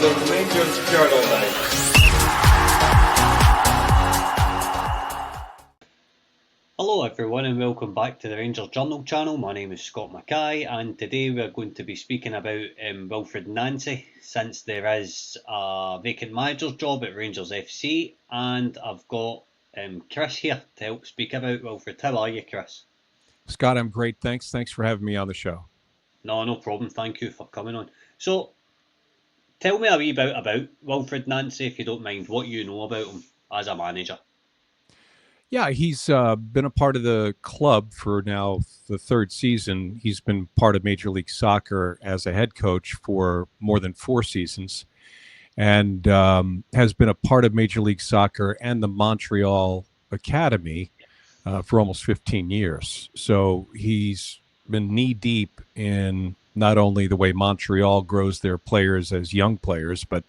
the Rangers Journal now. Hello everyone and welcome back to the Rangers Journal channel. My name is Scott Mackay and today we're going to be speaking about Wilfried Nancy, since there is a vacant manager's job at Rangers FC, and I've got Chris here to help speak about Wilfried. How are you, Chris? Scott, I'm great. Thanks for having me on the show. No problem. Thank you for coming on. So, tell me a wee bit about Wilfried Nancy, if you don't mind, what you know about him as a manager. Yeah, he's been a part of the club for now the third season. He's been part of Major League Soccer as a head coach for more than 4 seasons, and has been a part of Major League Soccer and the Montreal Academy for almost 15 years. So he's been knee-deep in not only the way Montreal grows their players as young players, but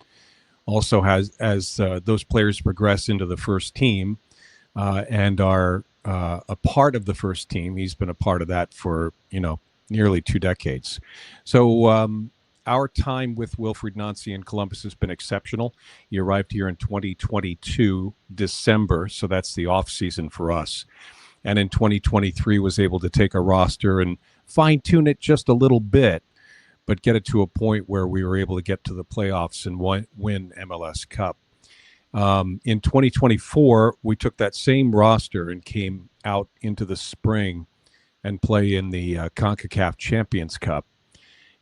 also as those players progress into the first team and are a part of the first team. He's been a part of that for, nearly 2 decades. So our time with Wilfried Nancy in Columbus has been exceptional. He arrived here in 2022, December, so that's the off season for us. And in 2023 was able to take a roster and fine-tune it just a little bit, but get it to a point where we were able to get to the playoffs and win MLS Cup. In 2024, we took that same roster and came out into the spring and play in the CONCACAF Champions Cup,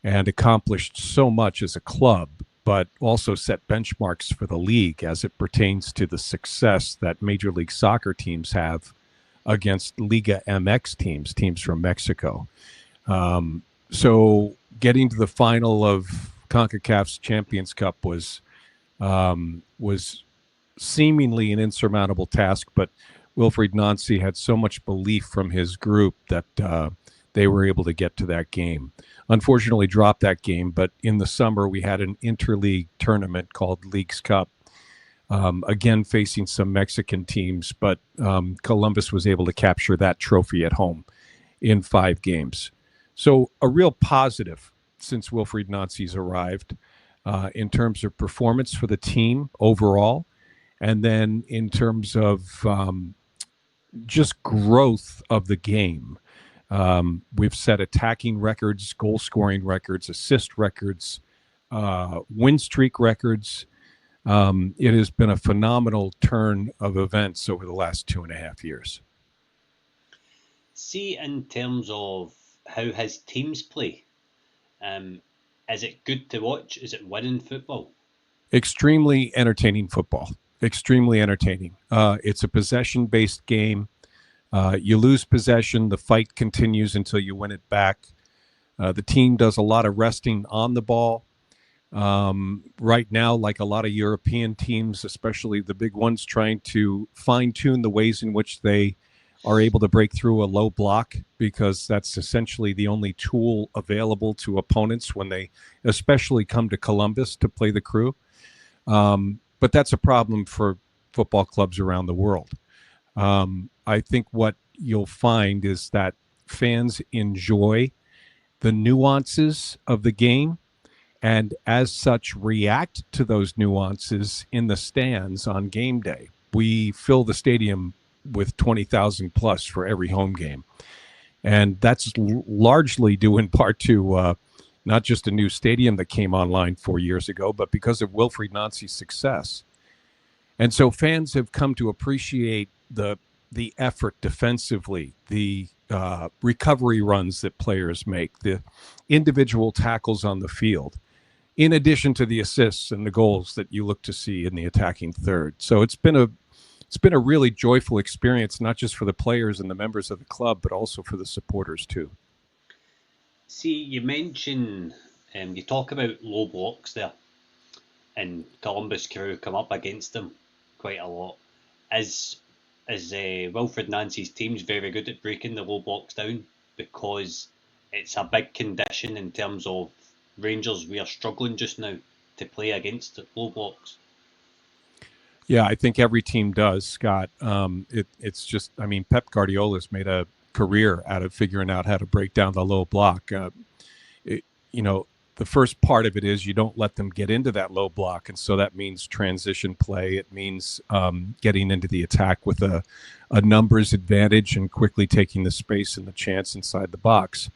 and accomplished so much as a club, but also set benchmarks for the league as it pertains to the success that Major League Soccer teams have against Liga MX teams from Mexico. So getting to the final of CONCACAF's Champions Cup was seemingly an insurmountable task, but Wilfried Nancy had so much belief from his group that they were able to get to that game. Unfortunately, dropped that game, but in the summer we had an interleague tournament called Leagues Cup, again facing some Mexican teams, but Columbus was able to capture that trophy at home in 5 games. So a real positive since Wilfried Nancy's arrived in terms of performance for the team overall, and then in terms of just growth of the game. We've set attacking records, goal scoring records, assist records, win streak records. It has been a phenomenal turn of events over the last 2.5 years. See, in terms of how his teams play, is it good to watch? Is it winning football? Extremely entertaining football. Extremely entertaining. It's a possession-based game. You lose possession, the fight continues until you win it back. The team does a lot of resting on the ball. Right now, like a lot of European teams, especially the big ones, trying to fine-tune the ways in which they are able to break through a low block, because that's essentially the only tool available to opponents when they especially come to Columbus to play the Crew. But that's a problem for football clubs around the world. I think what you'll find is that fans enjoy the nuances of the game, and as such react to those nuances in the stands on game day. We fill the stadium with 20,000 plus for every home game. And that's largely due in part to not just a new stadium that came online 4 years ago, but because of Wilfried Nancy's success. And so fans have come to appreciate the effort defensively, the recovery runs that players make, the individual tackles on the field, in addition to the assists and the goals that you look to see in the attacking third. So it's been a really joyful experience, not just for the players and the members of the club, but also for the supporters too. See, you mention, you talk about low blocks there, and Columbus Crew come up against them quite a lot. Is Wilfried Nancy's team's very good at breaking the low blocks down, because it's a big condition in terms of Rangers. We are struggling just now to play against low blocks. Yeah, I think every team does, Scott. It's just, Pep Guardiola's made a career out of figuring out how to break down the low block. The the first part of it is you don't let them get into that low block. And so that means transition play. It means getting into the attack with a numbers advantage and quickly taking the space and the chance inside the box.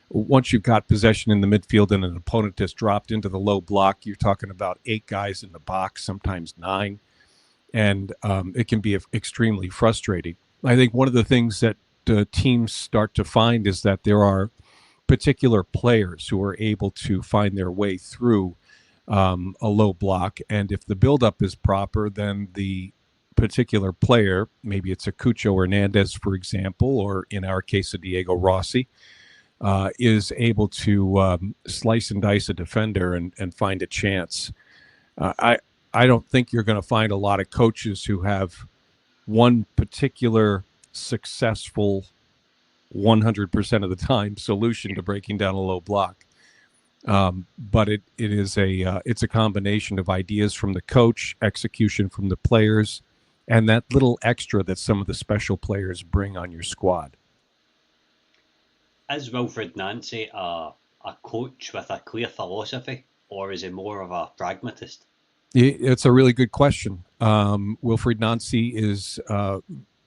Once you've got possession in the midfield and an opponent has dropped into the low block, you're talking about 8 guys in the box, sometimes 9. And it can be extremely frustrating. I think one of the things that teams start to find is that there are particular players who are able to find their way through a low block. And if the buildup is proper, then the particular player, maybe it's a Cucho Hernandez, for example, or in our case, a Diego Rossi, is able to slice and dice a defender and find a chance. I don't think you're going to find a lot of coaches who have one particular successful 100% of the time solution to breaking down a low block. But it's a combination of ideas from the coach, execution from the players, and that little extra that some of the special players bring on your squad. Is Wilfried Nancy a coach with a clear philosophy, or is he more of a pragmatist? It's a really good question. Wilfried Nancy is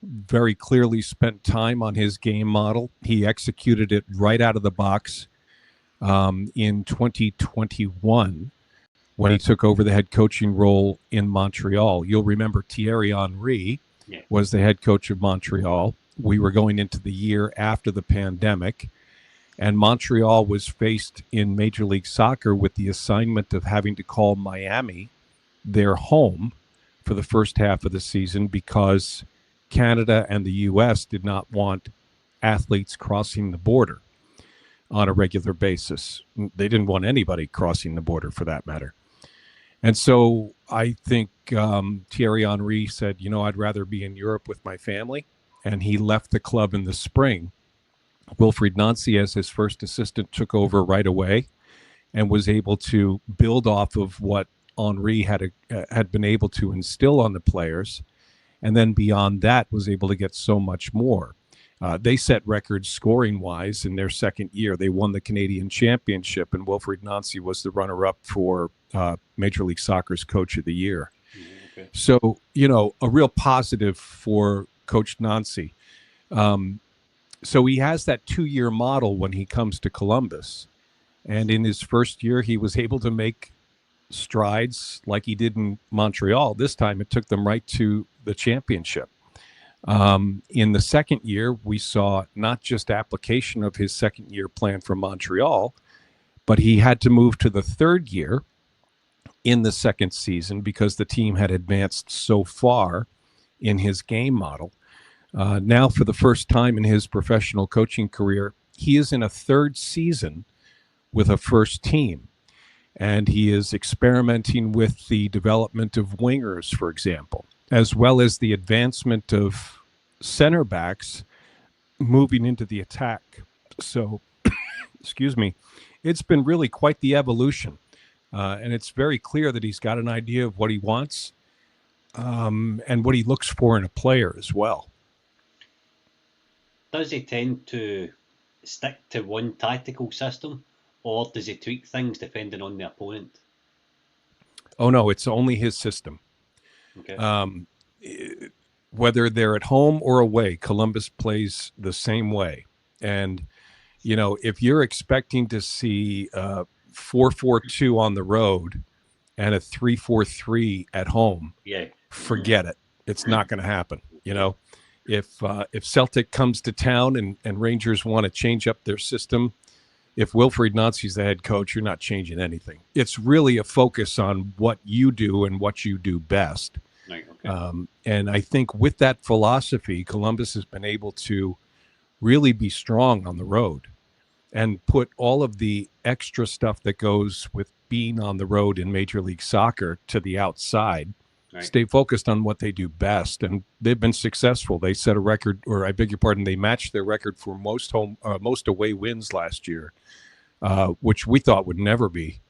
very clearly spent time on his game model. He executed it right out of the box in 2021 when he took over the head coaching role in Montreal. You'll remember Thierry Henry was the head coach of Montreal. We were going into the year after the pandemic, and Montreal was faced in Major League Soccer with the assignment of having to call Miami their home for the first half of the season because Canada and the U.S. did not want athletes crossing the border on a regular basis. They didn't want anybody crossing the border, for that matter. And so I think Thierry Henry said, I'd rather be in Europe with my family. And he left the club in the spring. Wilfried Nancy, as his first assistant, took over right away and was able to build off of what Henry had been able to instill on the players. And then beyond that, was able to get so much more. They set records scoring-wise in their second year. They won the Canadian Championship, and Wilfried Nancy was the runner-up for Major League Soccer's Coach of the Year. Okay. So, a real positive for Coach Nancy. So he has that 2-year model when he comes to Columbus. And in his first year, he was able to make strides like he did in Montreal. This time it took them right to the championship. In the second year, we saw not just application of his second year plan from Montreal, but he had to move to the third year in the second season because the team had advanced so far in his game model. Now, for the first time in his professional coaching career, he is in a third season with a first team. And he is experimenting with the development of wingers, for example, as well as the advancement of center backs moving into the attack. So, excuse me, it's been really quite the evolution. And it's very clear that he's got an idea of what he wants and what he looks for in a player as well. Does he tend to stick to one tactical system, or does he tweak things depending on the opponent? Oh, no, it's only his system. Okay. Whether they're at home or away, Columbus plays the same way. And, if you're expecting to see 4-4-2 on the road and a 3-4-3 at home, forget it. It's not going to happen. If Celtic comes to town and Rangers want to change up their system, if Wilfried Nancy's the head coach, you're not changing anything. It's really a focus on what you do and what you do best. Right, okay. And I think with that philosophy, Columbus has been able to really be strong on the road and put all of the extra stuff that goes with being on the road in Major League Soccer to the outside. Right. Stay focused on what they do best, and they've been successful. They set a record, or I beg your pardon, they matched their record for most away wins last year, which we thought would never be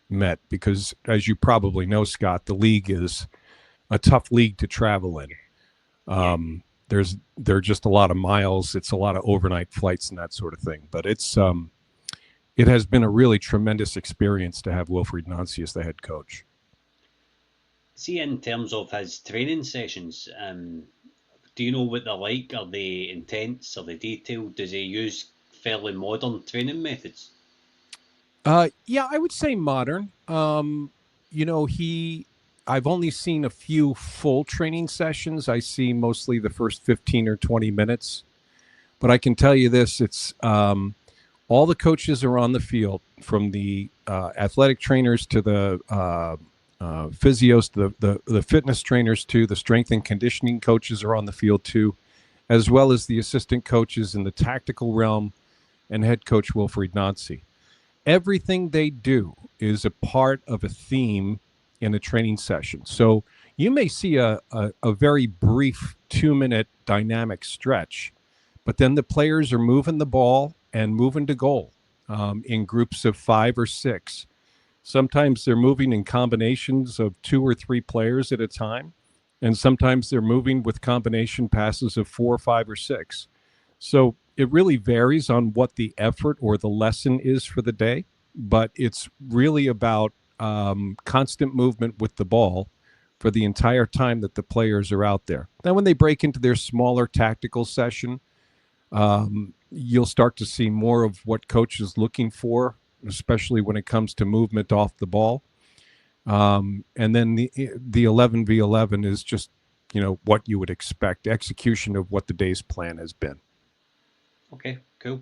met because, as you probably know, Scott, the league is a tough league to travel in. There are just a lot of miles. It's a lot of overnight flights and that sort of thing. But it's it has been a really tremendous experience to have Wilfried Nancy as the head coach. See, in terms of his training sessions, do you know what they're like? Are they intense? Are they detailed? Does he use fairly modern training methods? Yeah, I would say modern. I've only seen a few full training sessions. I see mostly the first 15 or 20 minutes. But I can tell you this, it's all the coaches are on the field, from the athletic trainers to the physios, to the fitness trainers, to the strength and conditioning coaches are on the field too, as well as the assistant coaches in the tactical realm and head coach Wilfried Nancy. Everything they do is a part of a theme in a training session. So you may see a very brief 2-minute dynamic stretch, but then the players are moving the ball and moving to goal in groups of 5 or 6. Sometimes they're moving in combinations of 2 or 3 players at a time, and sometimes they're moving with combination passes of 4, 5, or 6. So it really varies on what the effort or the lesson is for the day, but it's really about constant movement with the ball for the entire time that the players are out there. Then when they break into their smaller tactical session, you'll start to see more of what coach is looking for, especially when it comes to movement off the ball. And then the 11v11 is just, what you would expect, execution of what the day's plan has been. Okay, cool.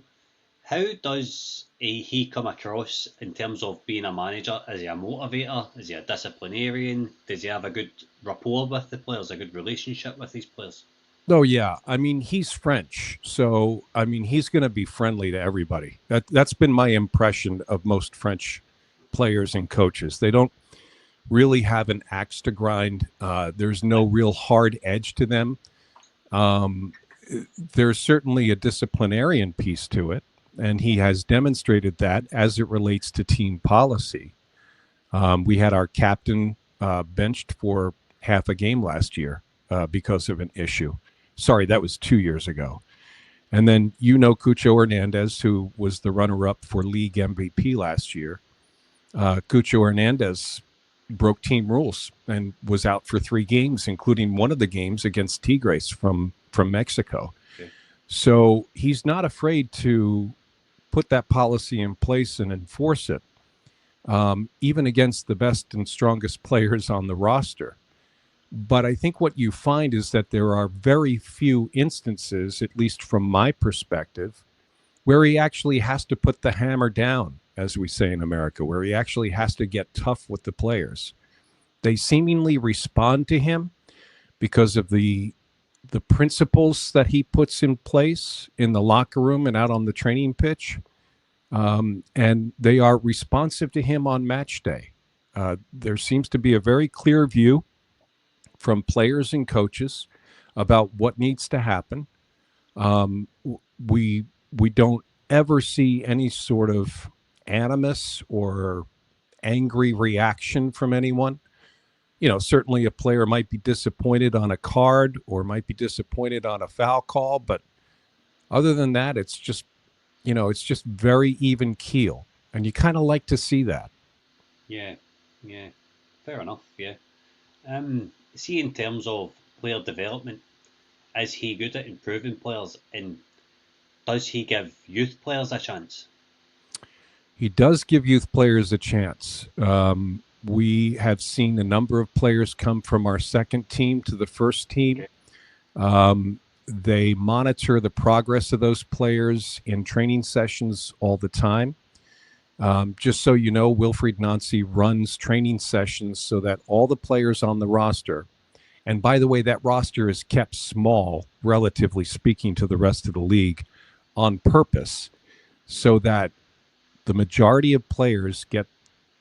How does he come across in terms of being a manager? Is he a motivator? Is he a disciplinarian? Does he have a good rapport with the players, a good relationship with these players? Oh, yeah. I mean, he's French. So, I mean, he's going to be friendly to everybody. That's been my impression of most French players and coaches. They don't really have an axe to grind. There's no real hard edge to them. There's certainly a disciplinarian piece to it, and he has demonstrated that as it relates to team policy. We had our captain benched for half a game last year because of an issue. Sorry, that was 2 years ago. And then Cucho Hernandez, who was the runner-up for league MVP last year. Cucho Hernandez broke team rules and was out for 3 games, including one of the games against Tigres from Mexico. Okay. So he's not afraid to put that policy in place and enforce it, even against the best and strongest players on the roster. But I think what you find is that there are very few instances, at least from my perspective, where he actually has to put the hammer down, as we say in America, where he actually has to get tough with the players. They seemingly respond to him because of the principles that he puts in place in the locker room and out on the training pitch. And they are responsive to him on match day. There seems to be a very clear view from players and coaches about what needs to happen. We don't ever see any sort of animus or angry reaction from anyone. Certainly a player might be disappointed on a card or might be disappointed on a foul call, but other than that, it's just very even keel, and you kind of like to see that. Yeah, fair enough. Yeah. See, in terms of player development, is he good at improving players, and does he give youth players a chance? He does give youth players a chance. We have seen a number of players come from our second team to the first team. Okay. They monitor the progress of those players in training sessions all the time. Just so you know, Wilfried Nancy runs training sessions so that all the players on the roster, and by the way, that roster is kept small, relatively speaking, to the rest of the league on purpose, so that the majority of players get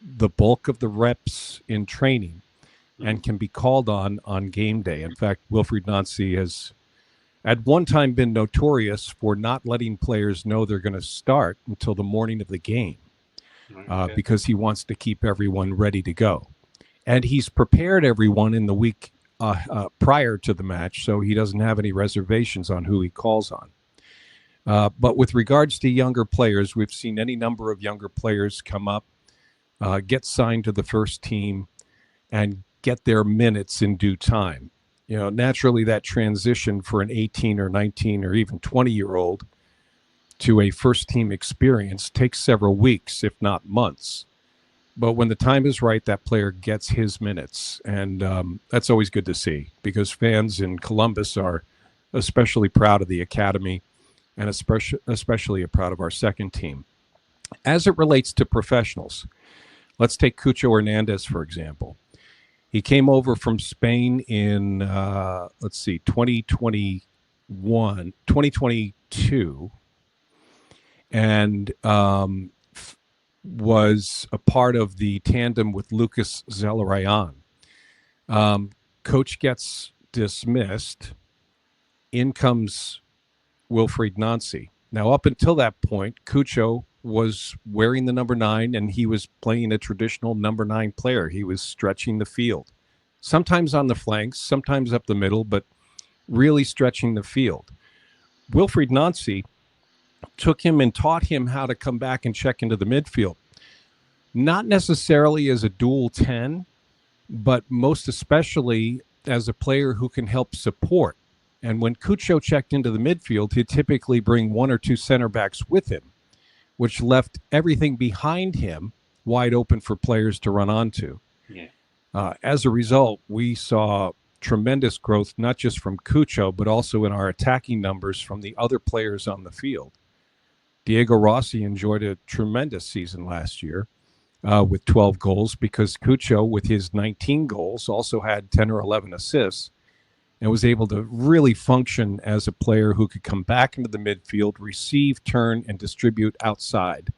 the bulk of the reps in training and can be called on game day. In fact, Wilfried Nancy has at one time been notorious for not letting players know they're going to start until the morning of the game. Because he wants to keep everyone ready to go. And he's prepared everyone in the week prior to the match, so he doesn't have any reservations on who he calls on. But with regards to younger players, we've seen any number of younger players come up, get signed to the first team, and get their minutes in due time. Naturally, that transition for an 18 or 19 or even 20-year-old to a first team experience takes several weeks, if not months. But when the time is right, that player gets his minutes. And that's always good to see, because fans in Columbus are especially proud of the academy and especially proud of our second team. As it relates to professionals, let's take Cucho Hernandez, for example. He came over from Spain in, 2022, and was a part of the tandem with Lucas Zelarayan. Coach gets dismissed. In comes Wilfried Nancy. Now, up until that point, Cucho was wearing the number 9, and he was playing a traditional number 9 player. He was stretching the field, sometimes on the flanks, sometimes up the middle, but really stretching the field. Wilfried Nancy took him and taught him how to come back and check into the midfield. Not necessarily as a dual 10, but most especially as a player who can help support. And when Cucho checked into the midfield, he'd typically bring 1 or 2 center backs with him, which left everything behind him wide open for players to run onto. Yeah. As a result, we saw tremendous growth, not just from Cucho, but also in our attacking numbers from the other players on the field. Diego Rossi enjoyed a tremendous season last year with 12 goals, because Cucho, with his 19 goals, also had 10 or 11 assists and was able to really function as a player who could come back into the midfield, receive, turn, and distribute outside.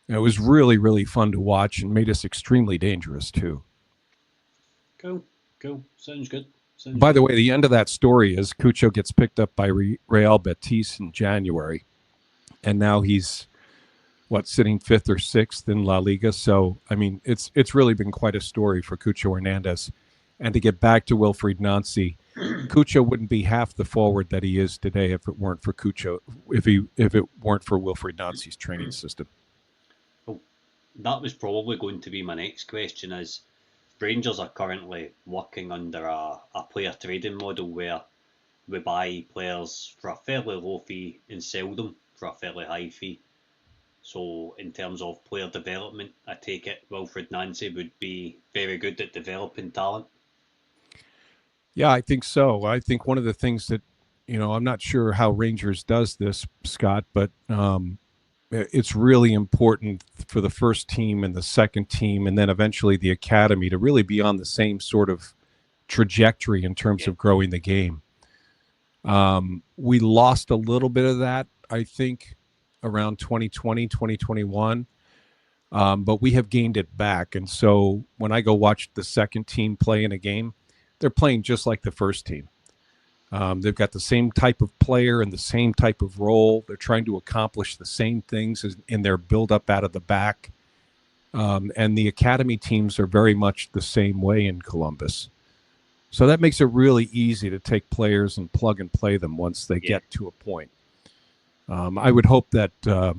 And it was really, really fun to watch and made us extremely dangerous, too. Cool. Sounds good. By the way, the end of that story is Cucho gets picked up by Real Betis in January, and now he's, sitting 5th or 6th in La Liga. So, I mean, it's really been quite a story for Cucho Hernandez. And to get back to Wilfried Nancy, Cucho wouldn't be half the forward that he is today if it weren't for Cucho, if it weren't for Wilfried Nancy's training system. Well, that was probably going to be my next question, is Rangers are currently working under a player trading model where we buy players for a fairly low fee and sell them for a fairly high fee. So in terms of player development, I take it Wilfried Nancy would be very good at developing talent. Yeah, I think so. I think one of the things that, I'm not sure how Rangers does this, Scott, but it's really important for the first team and the second team, and then eventually the academy, to really be on the same sort of trajectory in terms of growing the game. We lost a little bit of that, I think, around 2020, 2021. But we have gained it back. And so when I go watch the second team play in a game, they're playing just like the first team. They've got the same type of player and the same type of role. They're trying to accomplish the same things in their build-up out of the back. And the academy teams are very much the same way in Columbus. So that makes it really easy to take players and plug and play them once they get to a point. I would hope that a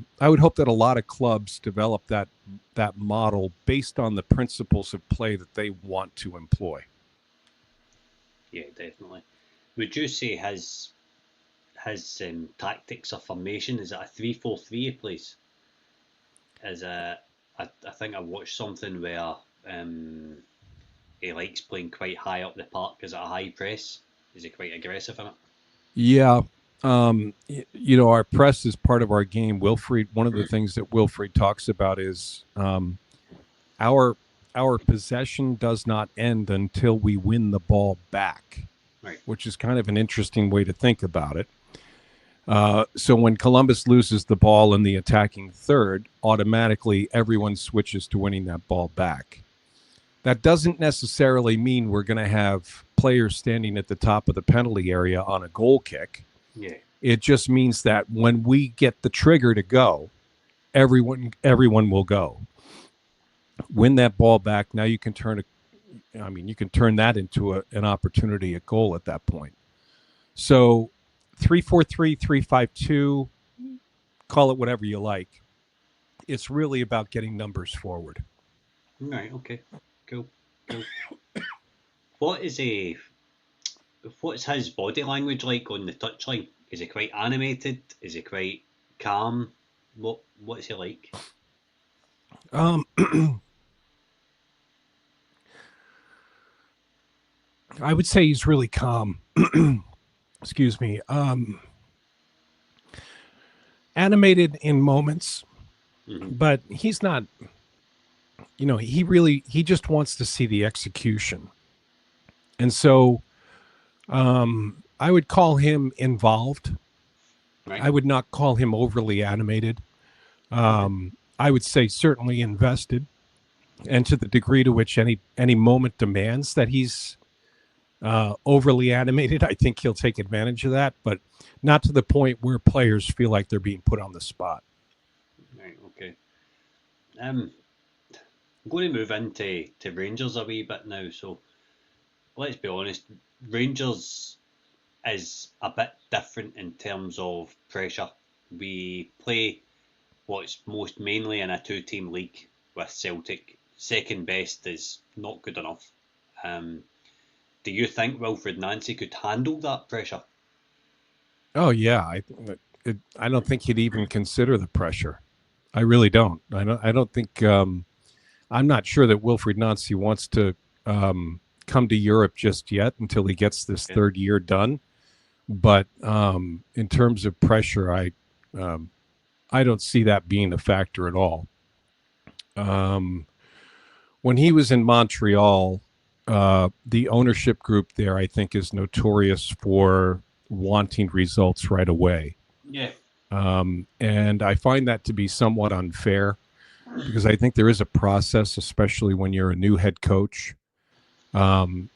lot of clubs develop that model based on the principles of play that they want to employ. Yeah, definitely. Would you say his tactics of formation, is it a 3-4-3 he plays? I think I watched something where he likes playing quite high up the park. Is it a high press? Is he quite aggressive in it? Yeah. Our press is part of our game. Wilfried, one of the things that Wilfried talks about is our possession does not end until we win the ball back, right, which is kind of an interesting way to think about it. So when Columbus loses the ball in the attacking third, automatically everyone switches to winning that ball back. That doesn't necessarily mean we're going to have players standing at the top of the penalty area on a goal kick. Yeah. It just means that when we get the trigger to go, everyone will go. Win that ball back. Now you can turn that into an opportunity at goal at that point. So 3-4-3, 3-5-2, call it whatever you like. It's really about getting numbers forward. Right. Okay. Cool. Cool. What is a What's his body language like on the touchline? Is he quite animated? Is he quite calm? What's he like? Um, I would say he's really calm. Excuse me. Animated in moments, but he's not. He just wants to see the execution, and so I would call him involved. Right. I would not call him overly animated. I would say certainly invested, and to the degree to which any moment demands that he's overly animated, I think he'll take advantage of that, but not to the point where players feel like they're being put on the spot. Right. Okay. I'm going to move into Rangers a wee bit now. So let's be honest, Rangers is a bit different in terms of pressure. We play what's most mainly in a two-team league with Celtic. Second best is not good enough. Do you think Wilfried Nancy could handle that pressure? Oh yeah, I don't think he'd even consider the pressure. I really don't. I don't think. I'm not sure that Wilfried Nancy wants to come to Europe just yet until he gets this third year done. But in terms of pressure, I don't see that being a factor at all. When he was in Montreal, the ownership group there, I think, is notorious for wanting results right away. Yeah. And I find that to be somewhat unfair because I think there is a process, especially when you're a new head coach. And,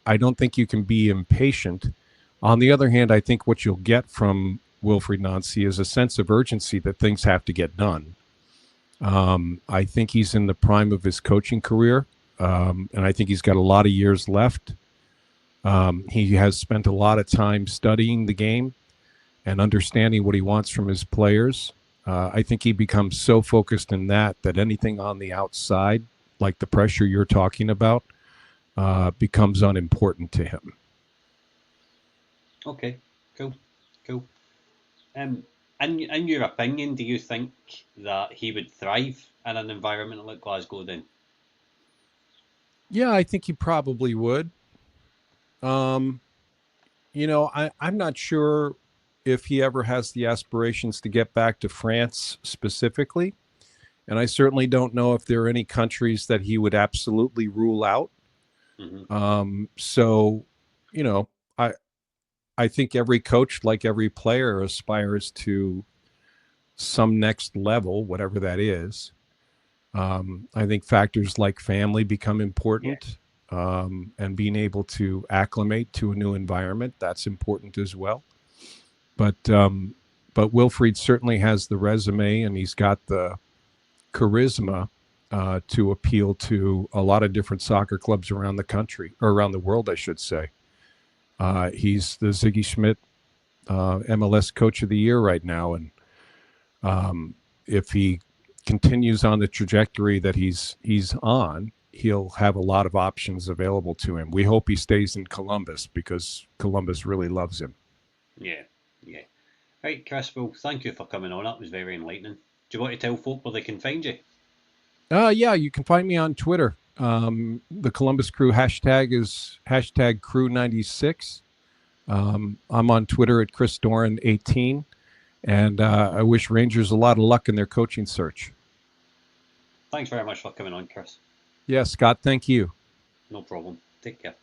I don't think you can be impatient. On the other hand, I think what you'll get from Wilfried Nancy is a sense of urgency that things have to get done. I think he's in the prime of his coaching career, and I think he's got a lot of years left. He has spent a lot of time studying the game and understanding what he wants from his players. I think he becomes so focused in that anything on the outside, like the pressure you're talking about, becomes unimportant to him. Okay, cool. In your opinion, do you think that he would thrive in an environment like Glasgow then? Yeah, I think he probably would. I'm not sure if he ever has the aspirations to get back to France specifically. And I certainly don't know if there are any countries that he would absolutely rule out. So, I think every coach, like every player, aspires to some next level, whatever that is. I think factors like family become important, and being able to acclimate to a new environment, that's important as well. But Wilfried certainly has the resume, and he's got the charisma to appeal to a lot of different soccer clubs around the country, or around the world, I should say. He's the Ziggy Schmidt MLS Coach of the Year right now, and if he continues on the trajectory that he's on, he'll have a lot of options available to him. We hope he stays in Columbus because Columbus really loves him. Yeah. Right, Chris, well, thank you for coming on. That was very enlightening. Do you want to tell folk where they can find you? Yeah, you can find me on Twitter. The Columbus Crew hashtag is #Crew96. I'm on Twitter at Chris Doran 18, and I wish Rangers a lot of luck in their coaching search. Thanks very much for coming on, Chris. Yeah, Scott, thank you. No problem. Take care.